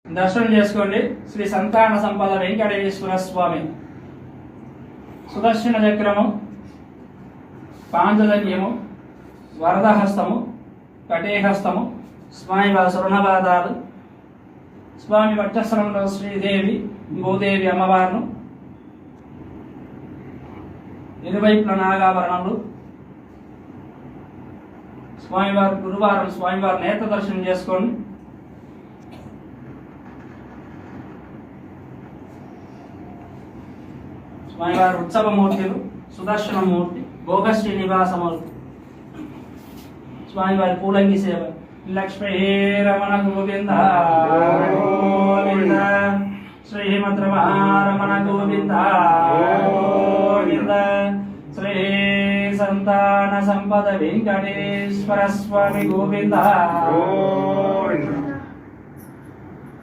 దర్శనం చేసుకోండి. శ్రీ సంతాన సంపద వెంకటేశ్వర స్వామి. సుదర్శన చక్రము, పాంచజన్యము, వరదహస్తము, కటేహస్తము, స్వామి వారి స్వర్ణపాదాలు, స్వామి వక్షస్థలంలో శ్రీదేవి భూదేవి అమ్మవారును, ఇరువైపుల నాగాభరణములు, స్వామివారి గురువారం స్వామివారి నేత్ర దర్శనం చేసుకోండి. స్వామివారి ఉత్సవమూర్తులు సుదర్శనమూర్తి, భోగ శ్రీనివాసమూర్తి, స్వామివారి పూలంగి సేవ. లక్ష్మీ రమణ గోవింద గోవింద, శ్రీమద్ రమణ గోవింద గోవింద, శ్రీ సంతాన సంపద వెంకటేశ్వర స్వామి గోవింద.